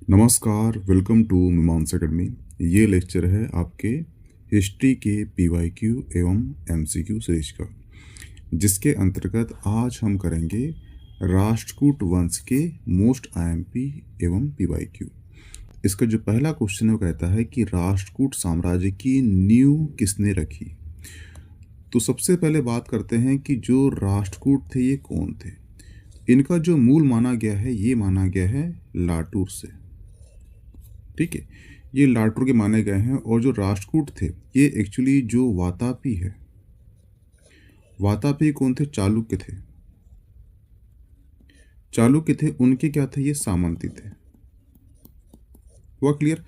नमस्कार, welcome to मीमांसा academy. ये लेक्चर है आपके हिस्ट्री के पीवाईक्यू एवं एमसीक्यू सीरीज का, जिसके अंतर्गत आज हम करेंगे राष्ट्रकूट वंश के मोस्ट आईएमपी एवं पीवाईक्यू। इसका जो पहला क्वेश्चन है वो कहता है कि राष्ट्रकूट साम्राज्य की नींव किसने रखी। तो सबसे पहले बात करते हैं कि जो राष्ट्रकूट थे ये कौन थे। इनका जो मूल माना गया है ये माना गया है लाटूर से। ठीक है, ये लाटूर के माने गए हैं। और जो राष्ट्रकूट थे ये एक्चुअली जो वातापी है, वातापी कौन थे? चालुक्य थे। चालुक्य थे, उनके क्या थे? ये सामंती थे। हुआ क्लियर?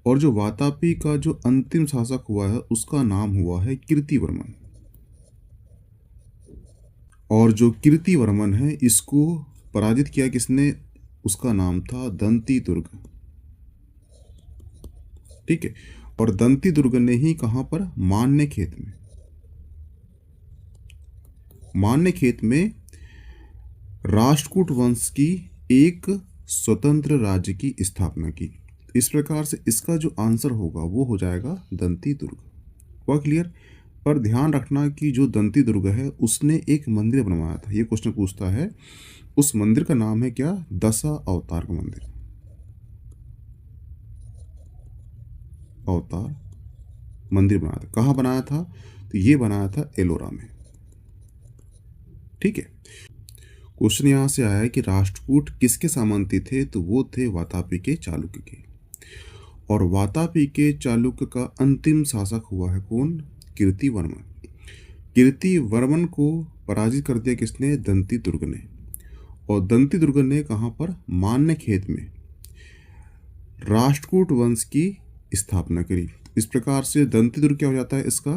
और जो वातापी का जो अंतिम शासक हुआ है उसका नाम हुआ है कीर्तिवर्मन। और जो कीर्तिवर्मन है इसको पराजित किया किसने? उसका नाम था दंती दुर्ग। ठीक है, और दंती दुर्ग ने ही कहां पर? मान्यखेत में। मान्यखेत में राष्ट्रकूट वंश की एक स्वतंत्र राज्य की स्थापना की। इस प्रकार से इसका जो आंसर होगा वो हो जाएगा दंती दुर्ग। हुआ क्लियर? पर ध्यान रखना कि जो दंती दुर्ग है उसने एक मंदिर बनवाया था। ये क्वेश्चन पूछता है, उस मंदिर का नाम है क्या? दशा अवतार का मंदिर। अवतार मंदिर बनाया था। कहाँ बनाया था? तो ये बनाया था एलोरा में। ठीक है, क्वेश्चन यहां से आया है कि राष्ट्रकूट किसके सामंती थे? तो वो थे वातापी के चालुक्य के। और वातापी के चालुक्य का अंतिम शासक हुआ है कौन? कीर्तिवर्मन। कीर्तिवर्मन को पराजित कर दिया किसने? दंती दुर्ग ने। और दंती दुर्ग ने कहां पर? मान्यखेत में राष्ट्रकूट वंश की स्थापना करी। इस प्रकार से दंती दुर्ग क्या हो जाता है? इसका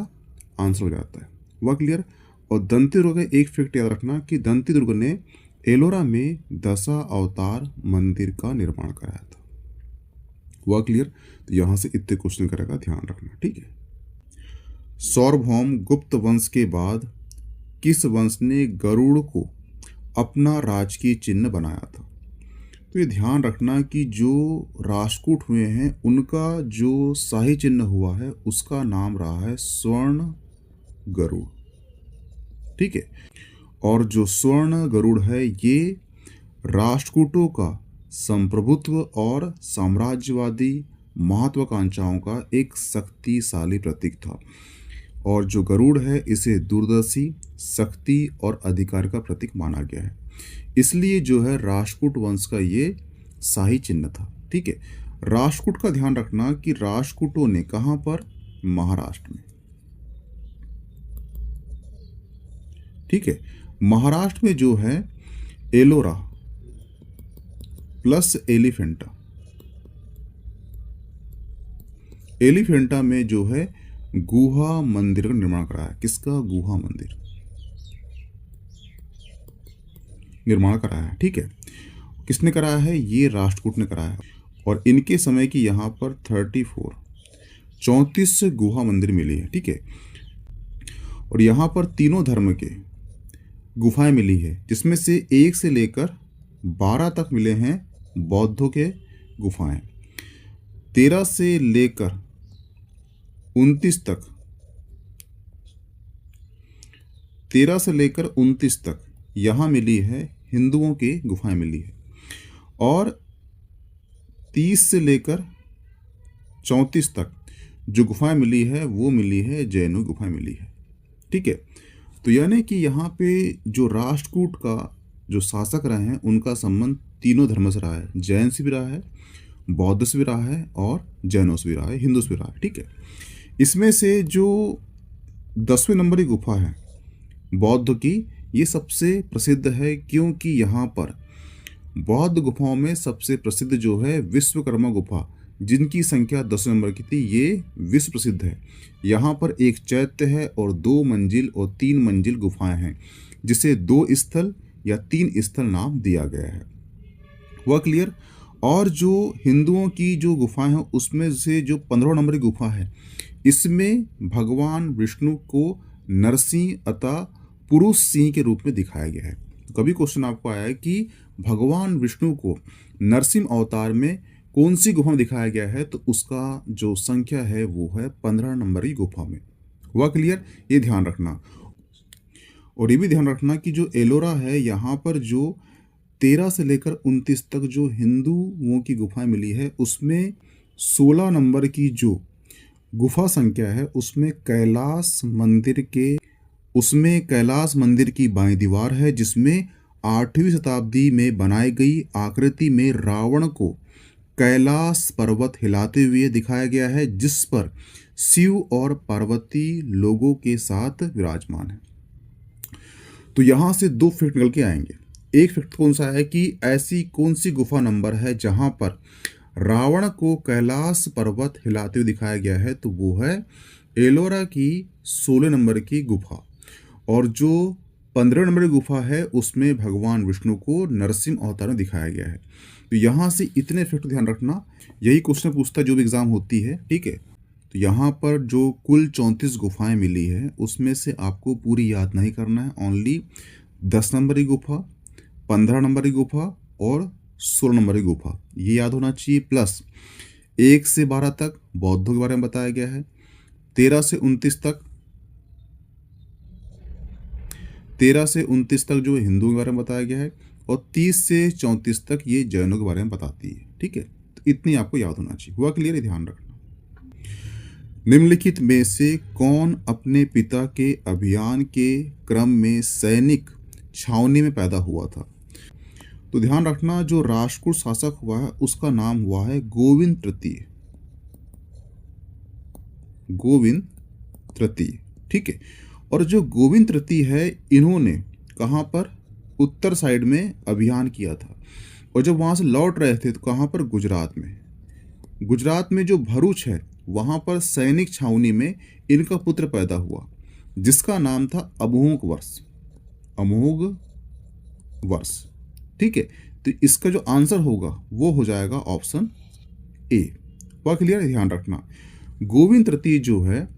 आंसर हो जाता है। हुआ क्लियर? और दंती दुर्ग का एक फैक्ट याद रखना कि दंती दुर्ग ने एलोरा में दशा अवतार मंदिर का निर्माण कराया था। हुआ क्लियर? तो यहां से इतने क्वेश्चन करेगा, ध्यान रखना। ठीक है, सार्वभौम गुप्त वंश के बाद किस वंश ने गरुड़ को अपना राजकीय चिन्ह बनाया था? तो ये ध्यान रखना कि जो राष्ट्रकूट हुए हैं उनका जो शाही चिन्ह हुआ है उसका नाम रहा है स्वर्ण गरुड़। ठीक है, और जो स्वर्ण गरुड़ है ये राष्ट्रकूटों का संप्रभुत्व और साम्राज्यवादी महत्वाकांक्षाओं का एक शक्तिशाली प्रतीक था। और जो गरुड़ है इसे दूरदर्शी, शक्ति और अधिकार का प्रतीक माना गया है। इसलिए जो है राष्ट्रकूट वंश का ये शाही चिन्ह था। ठीक है, राष्ट्रकूट का ध्यान रखना कि राष्ट्रकूटों ने कहां पर? महाराष्ट्र में। ठीक है, महाराष्ट्र में जो है एलोरा प्लस एलिफेंटा। एलिफेंटा में जो है गुहा मंदिर का निर्माण कराया। किसका? गुहा मंदिर निर्माण कराया है। ठीक है, किसने कराया है? ये राष्ट्रकूट ने कराया है। और इनके समय की यहाँ पर 34 गुहा मंदिर मिली है। ठीक है, और यहाँ पर तीनों धर्म के गुफाएं मिली है, जिसमें से 1 से लेकर 12 तक मिले हैं बौद्धों के गुफाएं। 13 से लेकर 29 तक 13 से लेकर 29 तक यहाँ मिली है हिंदुओं की गुफाएं मिली है। और 30 से लेकर 34 तक जो गुफाएं मिली है वो मिली है जैनों गुफाएं मिली है। ठीक है, तो यानी कि यहाँ पे जो राष्ट्रकूट का जो शासक रहे हैं उनका संबंध तीनों धर्म से रहा है। जैन से भी रहा है, बौद्ध से भी रहा है और जैनों से भी रहा है, हिंदू से भी रहा है। ठीक है, इसमें से जो 10वें नंबर की गुफा है बौद्ध की, ये सबसे प्रसिद्ध है, क्योंकि यहाँ पर बौद्ध गुफाओं में सबसे प्रसिद्ध जो है विश्वकर्मा गुफा, जिनकी संख्या 10 नंबर की थी, ये विश्व प्रसिद्ध है। यहाँ पर एक चैत्य है और 2 मंजिल और 3 मंजिल गुफाएं हैं, जिसे 2 स्थल या 3 स्थल नाम दिया गया है। हुआ क्लियर? और जो हिंदुओं की जो गुफाएं हैं उसमें से जो 15 नंबर की गुफा है, इसमें भगवान विष्णु को नरसिंह अतः पुरुष सिंह के रूप में दिखाया गया है। कभी क्वेश्चन आपको आया है कि भगवान विष्णु को नरसिंह अवतार में कौन सी गुफा में दिखाया गया है, तो उसका जो संख्या है वो है 15 नंबर की गुफा में। हुआ क्लियर? ये ध्यान रखना। और ये भी ध्यान रखना कि जो एलोरा है यहाँ पर जो 13 से लेकर 29 तक जो हिंदुओं की गुफाएं मिली है, उसमें 16 नंबर की जो गुफा संख्या है उसमें कैलाश मंदिर की बाईं दीवार है, जिसमें 8वीं शताब्दी में बनाई गई आकृति में रावण को कैलाश पर्वत हिलाते हुए दिखाया गया है, जिस पर शिव और पार्वती लोगों के साथ विराजमान है। तो यहां से दो फैक्ट निकल के आएंगे। एक फैक्ट कौन सा है कि ऐसी कौन सी गुफा नंबर है जहां पर रावण को कैलाश पर्वत हिलाते हुए दिखाया गया है, तो वो है एलोरा की 16 नंबर की गुफा। और जो 15 नंबर की गुफा है उसमें भगवान विष्णु को नरसिंह अवतार में दिखाया गया है। तो यहाँ से इतने फैक्ट ध्यान रखना, यही क्वेश्चन पूछता है जो भी एग्जाम होती है, ठीक है। तो यहाँ पर जो कुल 34 गुफाएं मिली है उसमें से आपको पूरी याद नहीं करना है, ओनली 10 नंबर की गुफा, 15 नंबर की गुफा और 16 नंबर की गुफा ये याद होना चाहिए। प्लस 1 से 12 तक बौद्धों के बारे में बताया गया है, 13 से 29 तक जो हिंदुओं के बारे में बताया गया है, और 30 से 34 तक ये जैनों के बारे में बताती है, ठीक है। तो इतनी आपको याद होना चाहिए। हुआ क्लियर? ध्यान रखना। निम्नलिखित में से कौन अपने पिता के अभियान के क्रम में सैनिक छावनी में पैदा हुआ था? तो ध्यान रखना, जो राष्ट्रकूट शासक हुआ है उसका नाम हुआ है गोविंद तृतीय, ठीक है। और जो गोविंद तृतीय है, इन्होंने कहाँ पर? उत्तर साइड में अभियान किया था, और जब वहां से लौट रहे थे तो कहाँ पर? गुजरात में जो भरूच है वहां पर सैनिक छावनी में इनका पुत्र पैदा हुआ, जिसका नाम था अमोघ वर्ष, ठीक है। तो इसका जो आंसर होगा वो हो जाएगा ऑप्शन ए। वह क्लियर? ध्यान रखना, गोविंद तृतीय जो है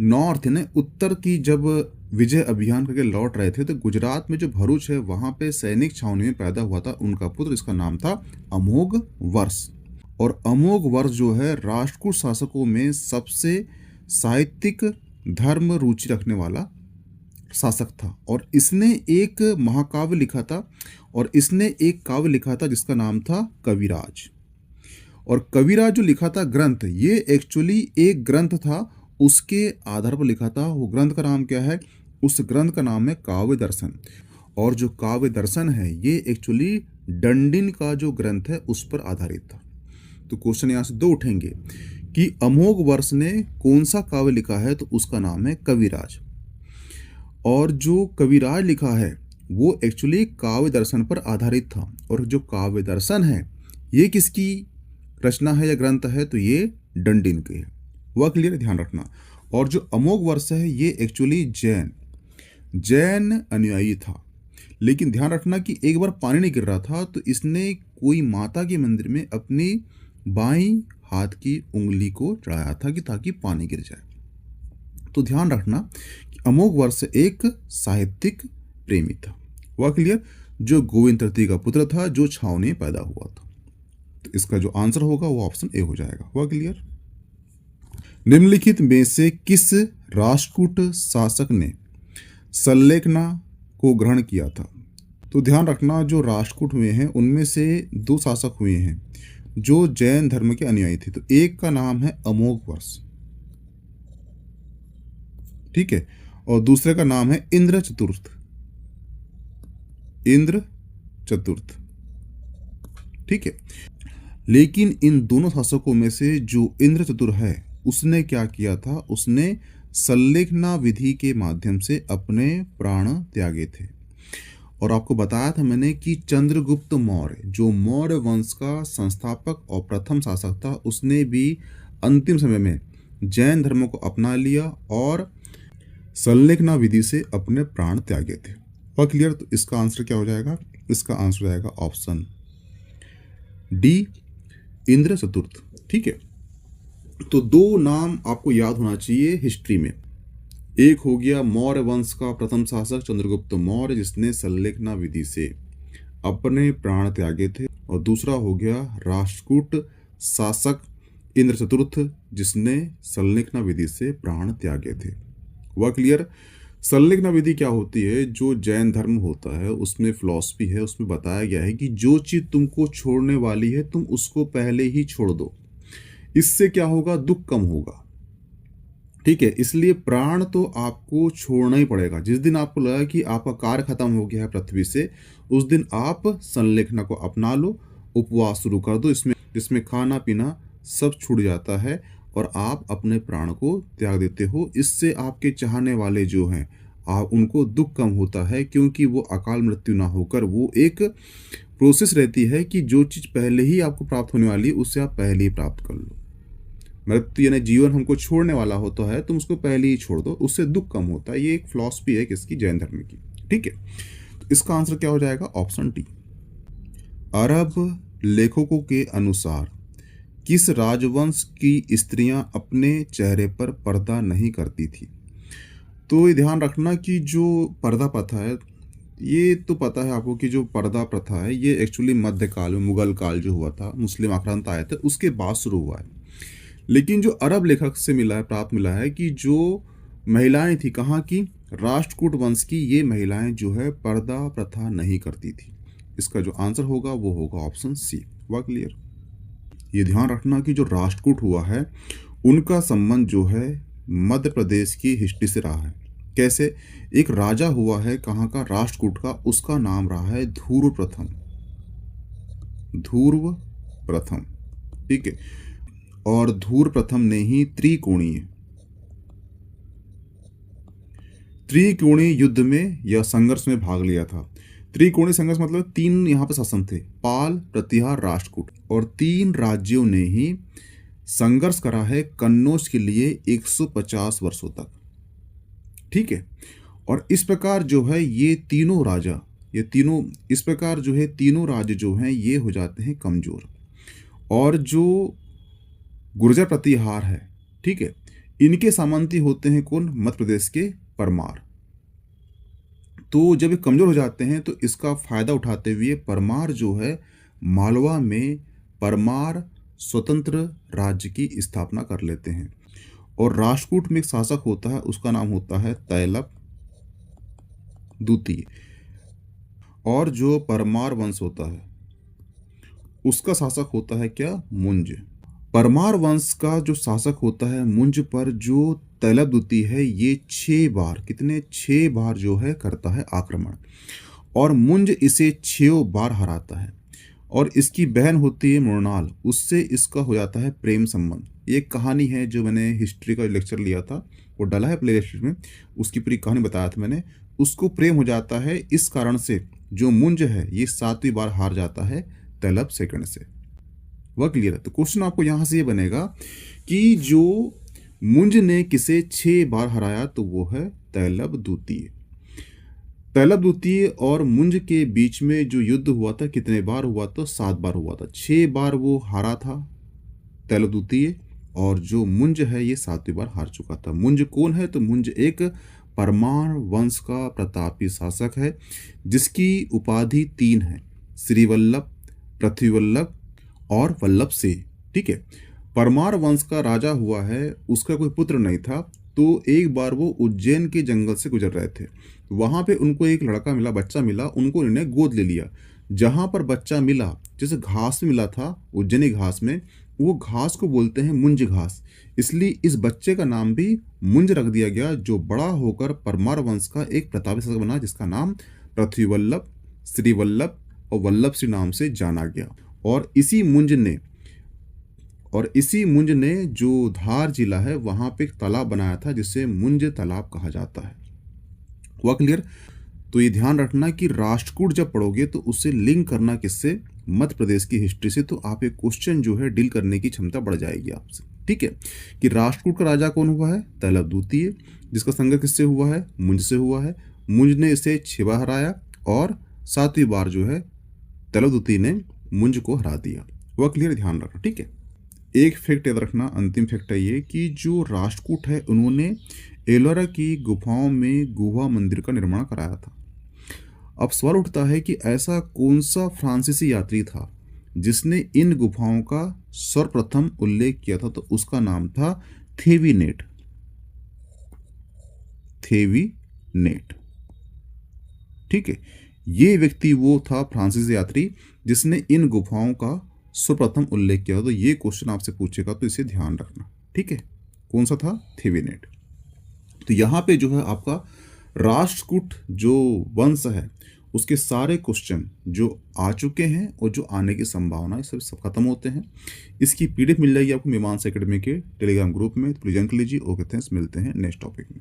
नॉर्थ ने उत्तर की जब विजय अभियान करके लौट रहे थे, तो गुजरात में जो भरूच है वहां पे सैनिक छावनी में पैदा हुआ था उनका पुत्र, इसका नाम था अमोघ वर्ष। और अमोघ वर्ष जो है राष्ट्रकूट शासकों में सबसे साहित्यिक धर्म रुचि रखने वाला शासक था, और इसने एक महाकाव्य लिखा था, और इसने एक काव्य लिखा था जिसका नाम था कविराज। और कविराज जो लिखा था ग्रंथ, ये एक्चुअली एक ग्रंथ था, उसके आधार पर लिखा था। वो ग्रंथ का नाम क्या है? उस ग्रंथ का नाम है काव्य दर्शन। और जो काव्य दर्शन है ये एक्चुअली डंडिन का जो ग्रंथ है उस पर आधारित था। तो क्वेश्चन यहाँ से दो उठेंगे कि अमोघ वर्ष ने कौन सा काव्य लिखा है, तो उसका नाम है कविराज। और जो कविराज लिखा है वो एक्चुअली काव्य दर्शन पर आधारित था, और जो काव्य दर्शन है ये किसकी रचना है या ग्रंथ है, तो ये डंडिन के है। वह क्लियर? ध्यान रखना। और जो अमोघ वर्ष है ये एक्चुअली जैन अनुयायी था, लेकिन ध्यान रखना कि एक बार पानी नहीं गिर रहा था तो इसने कोई माता के मंदिर में अपनी बाईं हाथ की उंगली को चढ़ाया था कि ताकि पानी गिर जाए। तो ध्यान रखना कि अमोघ वर्ष एक साहित्यिक प्रेमी था। वह क्लियर? जो गोविंद तृतीय का पुत्र था, जो छावनी में पैदा हुआ था। तो इसका जो आंसर होगा वो ऑप्शन ए हो जाएगा। वह क्लियर? निम्नलिखित में से किस राष्ट्रकूट शासक ने सल्लेखना को ग्रहण किया था? तो ध्यान रखना, जो राष्ट्रकूट हुए हैं उनमें से दो शासक हुए हैं जो जैन धर्म के अनुयायी थे। तो एक का नाम है अमोघ वर्ष, ठीक है, और दूसरे का नाम है इंद्र चतुर्थ, ठीक है। लेकिन इन दोनों शासकों में से जो इंद्र चतुर्थ है उसने क्या किया था? उसने सल्लेखना विधि के माध्यम से अपने प्राण त्यागे थे। और आपको बताया था मैंने कि चंद्रगुप्त मौर्य, जो मौर्य वंश का संस्थापक और प्रथम शासक था, उसने भी अंतिम समय में जैन धर्म को अपना लिया और सल्लेखना विधि से अपने प्राण त्यागे थे। और क्लियर? तो इसका आंसर क्या हो जाएगा? इसका आंसर हो जाएगा ऑप्शन डी, इंद्र चतुर्थ, ठीक है। तो दो नाम आपको याद होना चाहिए हिस्ट्री में। एक हो गया मौर्य वंश का प्रथम शासक चंद्रगुप्त मौर्य, जिसने सल्लेखना विधि से अपने प्राण त्यागे थे, और दूसरा हो गया राष्ट्रकूट शासक इंद्र चतुर्थ, जिसने संलिग्न विधि से प्राण त्यागे थे। वह क्लियर। संलिग्न विधि क्या होती है? जो जैन धर्म होता है उसमें फिलॉसफी है, उसमें बताया गया है कि जो चीज तुमको छोड़ने वाली है तुम उसको पहले ही छोड़ दो, इससे क्या होगा? दुख कम होगा। ठीक है, इसलिए प्राण तो आपको छोड़ना ही पड़ेगा। जिस दिन आपको लगा कि आपका कार्य खत्म हो गया है पृथ्वी से, उस दिन आप संलेखना को अपना लो, उपवास शुरू कर दो, इसमें खाना पीना सब छूट जाता है और आप अपने प्राण को त्याग देते हो। इससे आपके चाहने वाले जो हैं, आप उनको दुख कम होता है, क्योंकि वो अकाल मृत्यु ना होकर वो एक प्रोसेस रहती है कि जो चीज़ पहले ही आपको प्राप्त होने वाली है उससे आप पहले ही प्राप्त कर लो। मृत्यु यानी जीवन हमको छोड़ने वाला होता है, तुम उसको पहले ही छोड़ दो, उससे दुख कम होता है। ये एक फिलॉसफी है किसकी? जैन धर्म की। ठीक है, तो इसका आंसर क्या हो जाएगा? Option D. अरब लेखकों के अनुसार किस राजवंश की स्त्रियां अपने चेहरे पर पर्दा नहीं करती थी? तो ये ध्यान रखना कि जो पर्दा प्रथा है, ये तो पता है आपको कि जो पर्दा प्रथा है ये एक्चुअली मध्यकाल में, मुगल काल जो हुआ था, मुस्लिम आक्रांत आए थे, उसके बाद शुरू हुआ है। लेकिन जो अरब लेखक से प्राप्त मिला है कि जो महिलाएं थी, कहाँ की? राष्ट्रकूट वंश की, ये महिलाएं जो है पर्दा प्रथा नहीं करती थी। इसका जो आंसर होगा वो होगा ऑप्शन सी। हुआ क्लियर? ये ध्यान रखना कि जो राष्ट्रकूट हुआ है उनका संबंध जो है मध्य प्रदेश की हिस्ट्री से रहा है। कैसे? एक राजा हुआ है कहाँ का? राष्ट्रकूट का, उसका नाम रहा है ध्रुव प्रथम। ध्रुव प्रथम, ठीक है। और ध्रुव प्रथम ने ही त्रिकोणीय युद्ध में या संघर्ष में भाग लिया था। त्रिकोणीय संघर्ष मतलब तीन यहाँ पर शासन थे, पाल, प्रतिहार, राष्ट्रकूट, और तीन राज्यों ने ही संघर्ष करा है कन्नौज के लिए 150 वर्षों तक। ठीक है, और इस प्रकार जो है ये तीनों राज्य जो हैं ये हो जाते हैं कमजोर। और जो गुर्जर प्रतिहार है, ठीक है, इनके सामंती होते हैं कौन? मध्य प्रदेश के परमार। तो जब ये कमजोर हो जाते हैं तो इसका फायदा उठाते हुए परमार जो है मालवा में परमार स्वतंत्र राज्य की स्थापना कर लेते हैं। और राष्ट्रकूट में एक शासक होता है, उसका नाम होता है तैलब द्वितीय। और जो परमार वंश होता है उसका शासक होता है क्या? मुंज। परमार वंश का जो शासक होता है मुंज पर जो तैलब द्वितीय है, ये 6 बार, कितने? 6 बार जो है करता है आक्रमण, और मुंज इसे 6 बार हराता है। और इसकी बहन होती है मृणाल, उससे इसका हो जाता है प्रेम संबंध। ये कहानी है जो मैंने हिस्ट्री का लेक्चर लिया था, वो डला है प्ले लिस्ट में, उसकी पूरी कहानी बताया था मैंने। उसको प्रेम हो जाता है, इस कारण से जो मुंज है ये 7वीं बार हार जाता है तैलब सेकंड से। वह क्लियर है? तो क्वेश्चन आपको यहां से ये बनेगा कि जो मुंज ने किसे 6 बार हराया, तो वो है तैलब द्वितीय। तैलब द्वितीय और मुंज के बीच में जो युद्ध हुआ था कितने बार हुआ? तो 7 बार हुआ था। 6 बार वो हारा था तैलब द्वितीय, और जो मुंज है ये 7वीं बार हार चुका था। मुंज कौन है? तो मुंज एक परमार वंश का प्रतापी शासक है, जिसकी उपाधि 3 है, श्रीवल्लभ, पृथ्वीवल्लभ और वल्लभ से। ठीक है, परमार वंश का राजा हुआ है, उसका कोई पुत्र नहीं था। तो एक बार वो उज्जैन के जंगल से गुजर रहे थे, वहां पे उनको एक लड़का मिला, बच्चा मिला, उनको इन्होंने गोद ले लिया। जहां पर बच्चा मिला, जैसे घास में मिला था, उज्जैनी घास में, वो घास को बोलते हैं मुंज घास, इसलिए इस बच्चे का नाम भी मुंज रख दिया गया, जो बड़ा होकर परमार वंश का एक प्रतापी शासक बना, जिसका नाम पृथ्वीवल्लभ, श्रीवल्लभ और वल्लभ श्री नाम से जाना गया। और इसी मुंज ने जो धार जिला है वहां पे एक तालाब बनाया था, जिसे मुंज तालाब कहा जाता है। हुआ क्लियर? तो ये ध्यान रखना कि राष्ट्रकूट जब पढ़ोगे तो उससे लिंक करना किससे? मध्य प्रदेश की हिस्ट्री से। तो आप एक क्वेश्चन जो है डील करने की क्षमता बढ़ जाएगी आपसे। ठीक है, कि राष्ट्रकूट का राजा कौन हुआ है? तैलब द्वितीय, जिसका संघर्ष किससे हुआ है? मुंज से हुआ है। मुंज ने इसे 6 बार हराया, और 7वीं बार जो है तैलब द्वितीय ने मुंज को हरा दिया। वह क्लियर? ध्यान रखना। ठीक है, एक फैक्ट याद रखना, अंतिम फैक्ट है ये कि जो राष्ट्रकूट है उन्होंने एलोरा की गुफाओं में गुहा मंदिर का निर्माण कराया था। अब सवाल उठता है कि ऐसा कौन सा फ्रांसीसी यात्री था जिसने इन गुफाओं का सर्वप्रथम उल्लेख किया था, तो उसका नाम था थेवीनेट। थेवीनेट, ठीक है। ये व्यक्ति वो था फ्रांसीसी यात्री जिसने इन गुफाओं का सर्वप्रथम उल्लेख किया। तो ये क्वेश्चन आपसे पूछेगा तो इसे ध्यान रखना, ठीक है। कौन सा था? थेवेनेट। तो यहाँ पे जो है आपका राष्ट्रकूट जो वंश है उसके सारे क्वेश्चन जो आ चुके हैं और जो आने की संभावना है सब खत्म होते हैं। इसकी पीडीएफ मिल जाएगी आपको मीमांसा एकेडमी के टेलीग्राम ग्रुप में। प्लीज कर लीजिए। Okay, thanks. मिलते हैं नेक्स्ट टॉपिक में।